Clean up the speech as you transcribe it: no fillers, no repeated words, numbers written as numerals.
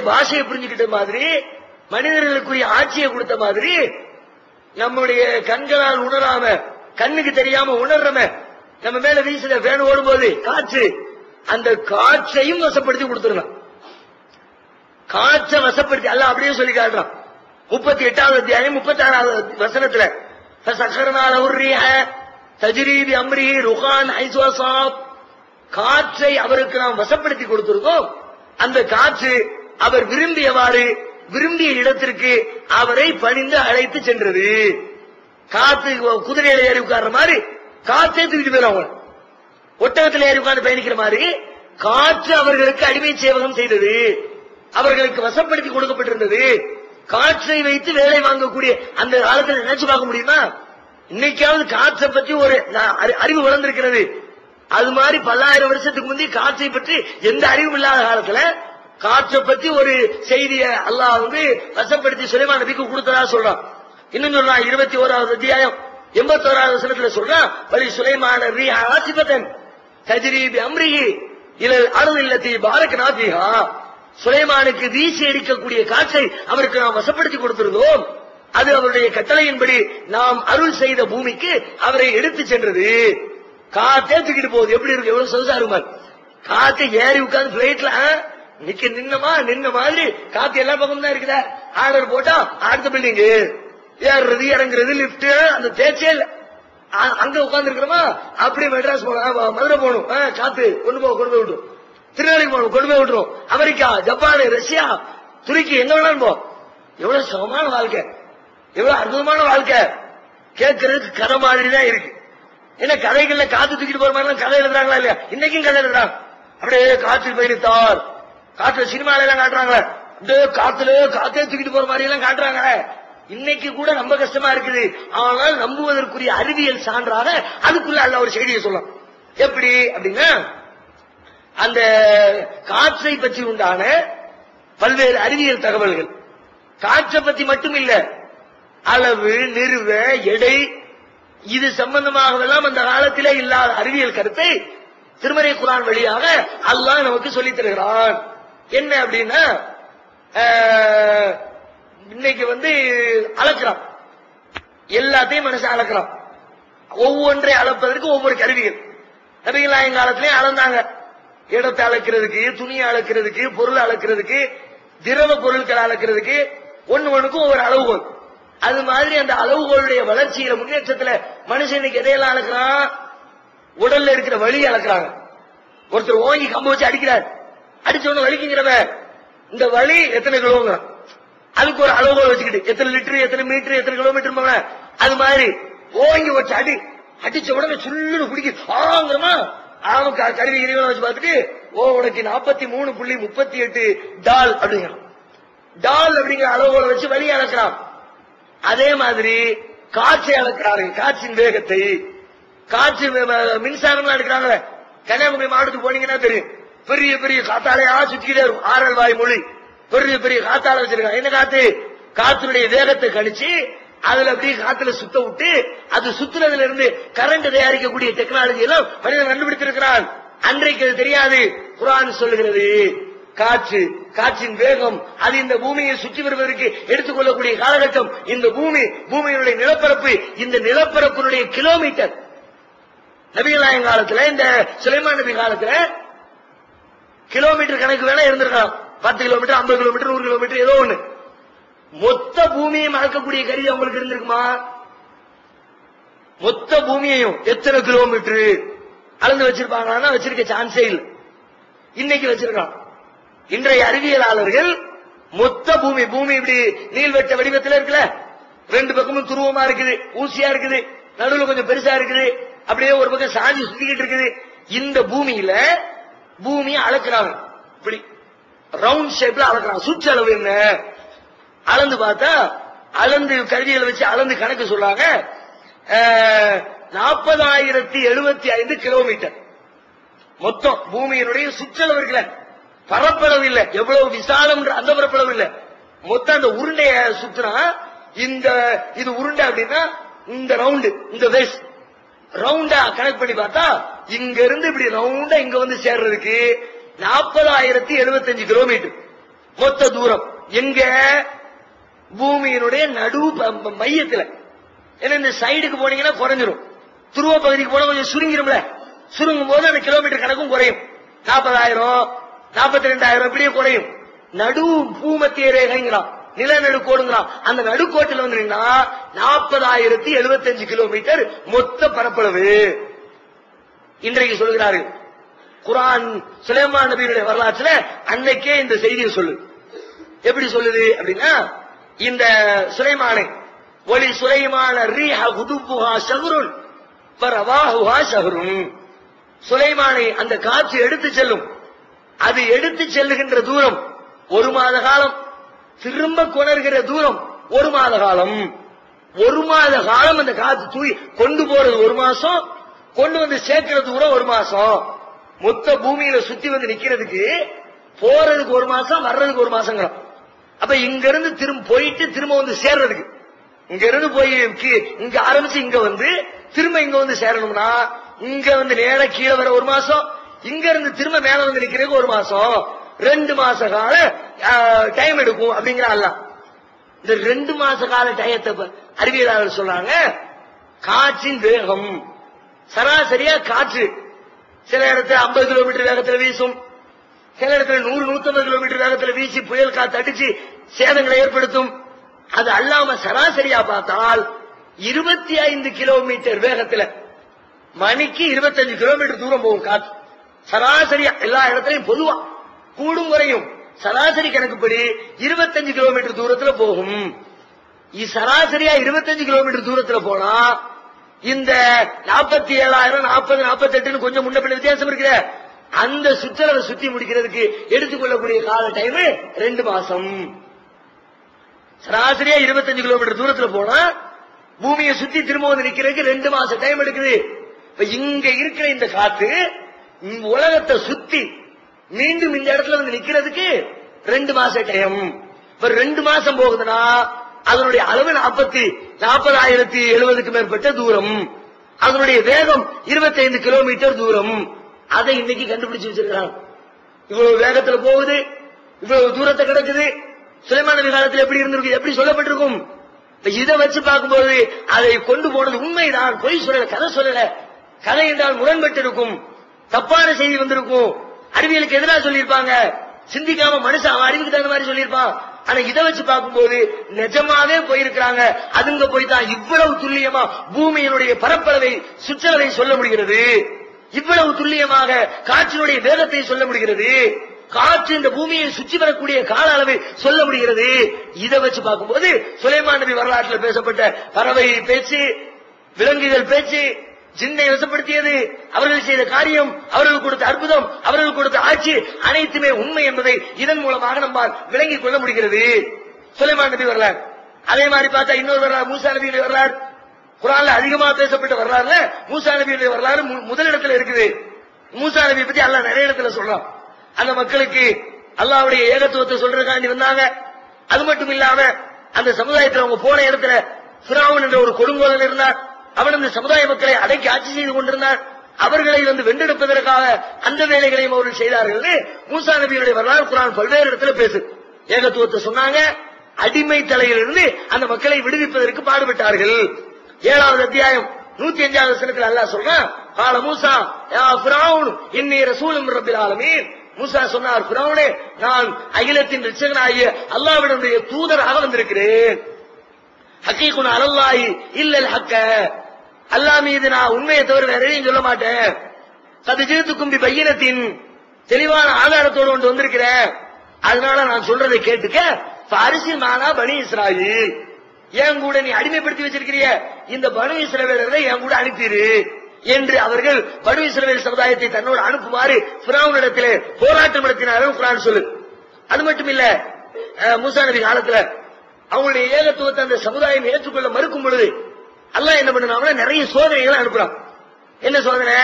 பாஷையை புரிஞ்சுக்கிட்ட மாதிரி, மனிதர்களுக்குரிய ஆட்சியை கொடுத்த மாதிரி, நம்முடைய கண்களால் உணராம, கண்ணுக்கு தெரியாம உணர்றம, நம்ம மேல வீசுற ஃபேன் ஓடும்போது காற்று, அந்த காற்றையும் வசப்படுத்தி கொடுத்துருந்தான். காற்றை வசப்படுத்தி அல்ல அப்படியே சொல்லி காட்டுறான். 38வது அத்தியாயம் 36வது வசனத்துல, தஜ்ரீபி அம்ரி ருகான் ஐஸ்வாசாப், காற்றை அவருக்கு நாம் வசப்படுத்தி கொடுத்திருக்கோம். அந்த காற்று அவர் விரும்பியவாறு விரும்பிய இடத்திற்கு அவரை பணிந்து அழைத்து சென்றது. காத்து குதிரையில ஏறி உட்கார்ற மாதிரி காற்றே தூக்கிட்டு போயிடும். ஒட்டகத்தில் ஏறி உட்கார்ந்து பயணிக்கிற மாதிரி காற்று அவர்களுக்கு அடிமை சேவகம் செய்தது, அவர்களுக்கு வசப்படுத்தி கொடுக்கப்பட்டிருந்தது. காற்றை வைத்து வேலை வாங்கக்கூடிய அந்த காலத்தில் நினைச்சு பார்க்க முடியுமா? இன்னைக்காவது காற்றை பற்றி ஒரு அறிவு வளர்ந்திருக்கிறது. அது மாதிரி பல்லாயிரம் வருஷத்துக்கு முந்தைய காற்றை பற்றி எந்த அறிவும் இல்லாத காலத்துல காற்றை பற்றி ஒரு செய்தியை அல்லாஹ் வசப்படுத்தி சுலைமான் நபிக்கு கொடுத்ததா சொல்றான். இன்னும் சொல்றான் 21வது அத்தியாயம் 81வது வசனத்துல சொல்றான், வலி சுலைமான ரீஹ ஆசிபத்தன் தஜ்ரீபி அம்ரிஹி இலல் அர்தில்லதி பாரக்னா ஃபீஹா, சுலைமானுக்கு வீசி அடிக்கக்கூடிய காற்றை அவருக்கு நாம் வசப்படுத்தி கொடுத்திருந்தோம். அது அவருடைய கட்டளையின்படி நாம் அருள் செய்த பூமிக்கு அவரை எடுத்து சென்றது. காத்தே தூக்கிட்டு போகுது. எப்படி இருக்கு? எவ்வளவு சொகுசாருமா காத்து ஏறி உட்கார்ந்து பிளைட்ல நின்ன மாதிரி காத்து எல்லா பக்கமும் தான் இருக்குதா. ஆர்டர் போட்டா அடுத்த பில்டிங் ஏறுறது இறங்குறது லிப்ட் அந்த தேய்ச்சே இல்ல. அங்க உட்கார்ந்து இருக்கிறோமா, அப்படி மெட்ராஸ் போகணும், மதுரை போகணும், காத்து கொண்டு போய் விட்டுரும். திருநெல்வேலி போகணும், கொண்டு போய் விட்டுரும். அமெரிக்கா, ஜப்பான், ரஷ்யா, துருக்கி, எங்க வேணாலும் போ. எவ்வளவு சுகமான வாழ்க்கை, எவ்வளவு அற்புதமான வாழ்க்கை. கேட்கறதுக்கு கதை மாதிரி தான் இருக்கு. என்ன கதைகள்ல காத்து தூக்கிட்டு போற மாதிரி கதை எழுதுறாங்களா இல்லையா? இன்னைக்கும் கதை எழுதுறாங்க. அப்படியே காற்றில் பயணித்தார், காற்று சினிமால எல்லாம் காட்டுறாங்க. அப்படியே காத்தே தூக்கிட்டு போற மாதிரி எல்லாம் காட்டுறாங்க. இன்னைக்கு கூட ரொம்ப கஷ்டமா இருக்குது. ஆனால் நம்புவதற்குரிய அறிவியல் சான்றாக அதுக்குள்ள அல்ல ஒரு செய்தியை சொல்லலாம். எப்படி அப்படின்னா, அந்த காற்றை பற்றி உண்டான பல்வேறு அறிவியல் தகவல்கள், காற்றை பற்றி மட்டும் இல்ல, அளவு, நிறுவ, எடை, இது சம்பந்தமாகவெல்லாம் அந்த காலத்திலே இல்லாத அறிவியல் கருத்தை திருமறை குர்ஆன் வழியாக அல்லாஹ் நமக்கு சொல்லித் தருகிறான். என்ன அப்படின்னா, இன்னைக்கு அளக்கிறான், எல்லாத்தையும் மனுஷன் அளக்கிறான். ஒவ்வொன்றை அளப்பதற்கு ஒவ்வொரு கருவிகள். நபிகள் நாயகம் காலத்திலே அளந்தாங்க. இடத்தை அளக்கிறதுக்கு, துணியை அளக்கிறதுக்கு, பொருள் அளக்கிறதுக்கு, திரவ பொருட்களை அளக்கிறதுக்கு, ஒண்ணுக்கும் ஒவ்வொரு அளவுகோல். அது மாதிரி அந்த அளவுகளுடைய வளர்ச்சியில முன்னேற்றத்துல மனுஷன் இன்னைக்கு எதையெல்லாம் அளக்கிறான்? உடல்ல இருக்கிற வலியை அளக்கிறாங்க. ஒருத்தர் ஓங்கி கம்பு வச்சு அடிக்கிறார், அடிச்ச உடனே வலிக்குங்கிறவ இந்த வலி எத்தனை கிலோங்கிறான். அதுக்கு ஒரு அளவுகோல் வச்சுக்கிட்டு எத்தனை லிட்டர், எத்தனை மீட்டர், எத்தனை கிலோமீட்டர், அது மாதிரி ஓங்கி வச்சு அடிச்ச உடனே சுள்ளுன்னு குடிக்கிறமா. அவன் கருவி கிரிவலம் வச்சு பார்த்துட்டு, உனக்கு 43.38 டால் அப்படிங்கிறான். டால் அப்படிங்கிற அளவுகோலை வச்சு வலி அளக்கிறான். அதே மாதிரி காற்றை அளக்கிறார்கள், காற்றின் வேகத்தை. காற்று மின்சாரம் எடுக்கிறாங்க. கன்னியாகுமரி மாவட்டத்துக்கு போனீங்கன்னா தெரியும், பெரிய பெரிய காத்தாலையா சுத்திக்கிட்டே இருக்கும். ஆரல் வாய் மொழி பெரிய பெரிய காத்தால வச்சிருக்காங்க. என்ன காத்து? காத்தினுடைய வேகத்தை கணிச்சு அதுல அப்படியே காத்துல சுத்த விட்டு, அது சுத்துறதுல இருந்து கரண்ட் தயாரிக்கக்கூடிய டெக்னாலஜி எல்லாம் மனிதன் கண்டுபிடித்திருக்கிறான். அன்றைக்கு அது தெரியாது. குர்ஆன் சொல்லுகிறது, காற்றின் வேகம், அது இந்த பூமியை சுற்றி வருவதற்கு எடுத்துக்கொள்ளக்கூடிய காலகட்டம், இந்த பூமியினுடைய நிலப்பரப்பு, இந்த நிலப்பரப்பினுடைய கிலோமீட்டர். நபிகள் நாயகம் காலத்துல, இந்த சுலைமான் நபி காலத்துல கிலோமீட்டர் கணக்கு வேணா இருந்திருக்கலாம். 10 கிலோமீட்டர், 50 கிலோமீட்டர், 100 கிலோமீட்டர், ஏதோ ஒண்ணு. மொத்த பூமியையும் அளக்கக்கூடிய கருவி அவங்களுக்கு இருந்திருக்குமா? மொத்த பூமியையும் எத்தனை கிலோமீட்டர் அளந்து வச்சிருப்பாங்கன்னா வச்சிருக்க சான்ஸே இல்லை. இன்னைக்கு வச்சிருக்கான். இன்றைய அறிவியலாளர்கள் மொத்த பூமி இப்படி நீள்வட்ட வடிவத்தில் இருக்குல்ல, 2 பக்கமும் துருவமா இருக்குது, ஊசியா இருக்குது, நடுவில் கொஞ்சம் பெருசா இருக்குது, அப்படியே ஒரு பக்கம் சாஞ்சி சுத்திக்கிட்டு இருக்குது. இந்த பூமியை அளக்கிறாங்க. இப்படி ரவுண்ட் ஷேப்ல அளக்கிறாங்க. சுற்றளவு என்ன அளந்து பார்த்தா, அளந்து கருவிகளை வச்சு அளந்து கணக்கு சொல்றாங்க, 40,075 கிலோமீட்டர் மொத்தம் பூமியினுடைய சுற்றளவு இருக்குல்ல, பரப்பளவு இல்ல, எவ்வளவு விசாலம் அந்த பரப்பளவு இல்ல, மொத்தம் அந்த உருண்டைய சுத்தினா, இது உருண்டை அப்படின்னா இந்த ரவுண்டு, இந்த வேஸ் ரவுண்டா கனெக்ட் பண்ணி பார்த்தா, இங்க இருந்து இப்படி ரவுண்டா இங்க சேர்றதுக்கு 40,075 கிலோமீட்டர். மொத்த தூரம் எங்க பூமியினுடைய நடு மையத்துல. ஏன்னா இந்த சைடுக்கு போனீங்கன்னா குறைஞ்சிரும், துருவ பகுதிக்கு போனா கொஞ்சம் சுருங்கிரும்ல, சுருங்கும் போது அந்த கிலோமீட்டர் கணக்கும் குறையும். 40,000 42,000 இப்படியே குறையும். நடு பூமத்திய ரேகைங்கிறான், நிலநடுக்கோடுங்கிறான். அந்த நடுக்கோட்டில் வந்து 40,075 கிலோமீட்டர் மொத்த பரப்பளவு. இன்றைக்கு சொல்கிறார்கள் குர்ஆன் சுலைமான் நபியுடைய வரலாற்றுல அன்னைக்கே இந்த செய்தியை சொல்லு. எப்படி சொல்லுது அப்படின்னா, இந்த சுலைமானை ஒலி சுலைமான ரீஹ குதுபுஹா ஷஹ்ருன் ஃபரவாஹுஹா ஷஹ்ருன், சுலைமானை அந்த காற்று எடுத்து செல்லும். அது எடுத்து செல்லுகின்ற தூரம் 1 மாத காலம், திரும்ப கொணர்கிற தூரம் 1 மாத காலம். 1 மாத காலம் அந்த காற்று கொண்டு போறது 1 மாசம், கொண்டு வந்து சேர்க்கிற தூரம் 1 மாசம். மொத்த பூமியில சுத்தி வந்து நிக்கிறதுக்கு போறதுக்கு 1 மாசம், வர்றதுக்கு 1 மாசம். அப்ப இங்க இருந்து திரும்ப போயிட்டு திரும்ப வந்து சேர்றதுக்கு, இங்க இருந்து போய் இங்க ஆரம்பிச்சு இங்க வந்து திரும்ப இங்க வந்து சேரணும்னா இங்க வந்து நேர கீழே வர 1 மாசம், இங்க இருந்து திரும்ப மேல வந்து நிக்கிறதுக்கு 1 மாசம், 2 மாச கால டைம் எடுக்கும் அப்படிங்கிறாங்க. இந்த 2 மாச கால டயத்தை அறிவியலாளர் சொல்றாங்க. காற்றின் வேகம் சராசரியா காற்று சில இடத்துல 50 கிலோமீட்டர் வேகத்துல வீசும், சில இடத்துல 100-150 கிலோமீட்டர் வேகத்துல வீசி புயல் காத்து அடிச்சு சேதங்களை ஏற்படுத்தும். அது அல்லாம சராசரியா பார்த்தால் 25 கிலோமீட்டர் வேகத்துல மணிக்கு 25 கிலோமீட்டர் தூரம் போகும் காற்று. சராசரியா எல்லா இடத்துலயும் பொதுவா கூடும் குறையும், சராசரி கணக்குப்படி 25 கிலோமீட்டர் தூரத்துல போகும். சராசரியா 25 கிலோமீட்டர் தூரத்துல போனா இந்த 47,000 40 48 கொஞ்சம் முன்ன பின்ன வித்தியாசம் இருக்கிற அந்த சுற்றளவை சுத்தி முடிக்கிறதுக்கு எடுத்துக்கொள்ளக்கூடிய கால டைம் 2 மாசம். சராசரியா 25 கிலோமீட்டர் தூரத்துல போனா பூமியை சுத்தி திரும்ப வந்து நிக்கிறதுக்கு 2 மாசம் டைம் எடுக்குது. இப்ப இங்க இருக்கிற இந்த காத்து உலகத்தை சுத்தி மீண்டும் இந்த இடத்துல வந்து நிக்கிறதுக்கு 2 மாசம் டைம். இப்ப 2 மாசம் போகுதுன்னா அதனுடைய அளவு 40,070 மேற்பட்ட தூரம், அதனுடைய வேகம் 25 கிலோமீட்டர் தூரம். அதை இன்னைக்கு கண்டுபிடிச்சு வச்சிருக்காங்க. இவ்வளவு வேகத்துல போகுது, இவ்வளவு தூரத்தை கிடக்குது. சுலைமான் நபி காலத்தில் எப்படி இருந்திருக்கு, எப்படி சொல்லப்பட்டிருக்கும். இதை வச்சு பார்க்கும்போது அதை கொண்டு போனது உண்மைதான், பொய் சொல்லல, கதை சொல்லல. கதை என்றால் முரண்பட்டு இருக்கும், தப்பான செய்தி வந்திருக்கும், அறிவியலுக்கு எதிராக சொல்லியிருப்பாங்க, சிந்திக்காம மனுஷன் அவன் அறிவுக்கு தகுந்த மாதிரி சொல்லியிருப்பான். ஆனா இதை வச்சு பார்க்கும்போது நிஜமாவே போயிருக்கிறாங்க. அதுங்க போய்தான் இவ்வளவு துல்லியமா பூமியினுடைய பரப்பளவை சுற்றளவை சொல்ல முடிகிறது, இவ்வளவு துல்லியமாக காற்றினுடைய வேகத்தை சொல்ல முடிகிறது, காற்று இந்த பூமியை சுற்றி வரக்கூடிய கால அளவை சொல்ல முடிகிறது. இதை வச்சு பார்க்கும்போது சுலைமான் நபி வரலாற்றில் பேசப்பட்ட பறவை பேச்சு, விலங்குகள் பேச்சு, ஜின்னை வசப்படுத்தியது, அவர்கள் செய்த காரியம், அவர்கள் கொடுத்த அற்புதம், அவர்கள் கொடுத்த ஆட்சி அனைத்துமே உண்மை என்பதை இதன் மூலமாக நம்மால் விளங்கிக் கொள்ள முடிகிறது. சுலைமான் நபி வரலாறு. அதே மாதிரி பார்த்தா இன்னொரு வரலாறு மூசா நபியுடைய வரலாறு. குர்ஆன்ல அதிகமா பேசப்பட்ட வரலாறுல மூசா நபியுடைய வரலாறு முதலிடத்துல இருக்குது. மூசா நபியை பத்தி அல்லாஹ் நிறைய இடத்துல சொல்றான். அந்த மக்களுக்கு அல்லாஹ்வுடைய ஏகத்துவத்தை சொல்றதுக்காண்டி வந்தாங்க. அது மட்டும் இல்லாம அந்த சமுதாயத்தில் அவங்க போன இடத்துல ஃபிரௌன் என்ற ஒரு கொடுங்கோலன் இருந்தார். அவன் அந்த சமுதாய மக்களை அடக்கி ஆட்சி செய்து கொண்டிருந்தார். அவர்களை வந்து வென்றெடுப்பதற்காக அந்த வேலைகளையும் அவர்கள் செய்தார்கள். மூசா நபியுடைய வரலாறு குர்ஆன் பல்வேறு இடத்துல பேசு. ஏகத்துவத்தை சொன்னாங்க, அடிமை தலையிலிருந்து அந்த மக்களை விடுவிப்பதற்கு பாடுபட்டார்கள். 7வது அத்தியாயம் 105வது வசனத்தில் அல்லாஹ் சொல்றான், கால மூசா யா ஃபிரௌன் இன்னி ரசூலும் மிர் ரப்பில் ஆலமீன். மூசா சொன்னார், ஃபிரௌனே நான் அகிலத்தின் இரட்சகனாகிய அல்லாஹ்வினுடைய தூதராக வந்திருக்கிறேன். ஹக்கீகுன் அலல்லாஹி இல்லல் ஹக்க, அல்லாஹ் மீது நான் உண்மையை தவிர வேற எதையும் சொல்ல மாட்டேன். கது ஜீத்துக்கும் பி பையினத்தின், தெளிவான ஆதாரத்தோடு கொண்டு வந்திருக்கிறேன். அதனால நான் சொல்றதை கேட்டுக்க. ஃபாரிசி மானா பனி இஸ்ராயீல், என் கூட நீ அடிமைப்படுத்தி வச்சிருக்கிறிய இந்த பனு இஸ்ரவேலர்களை என் கூட அனுப்பிடு என்று அவர்கள் பனு இஸ்ரவேல் சமுதாயத்தை தன்னோடு அனுப்புமாறு ஃபிரௌனிடத்திலே போராட்டம் நடத்தினார்கள் குர்ஆன் சொல்லு. அது மட்டும் இல்ல, மூசா நபி காலத்துல அவங்களுடைய ஏகத்துவத்தை அந்த சமுதாயம் ஏற்றுக்கொள்ள மறுக்கும் பொழுது அல்லாஹ் என்ன பண்ணாங்கன்னா நிறைய சோதனைகளை அனுப்புறான். என்ன சோதனை?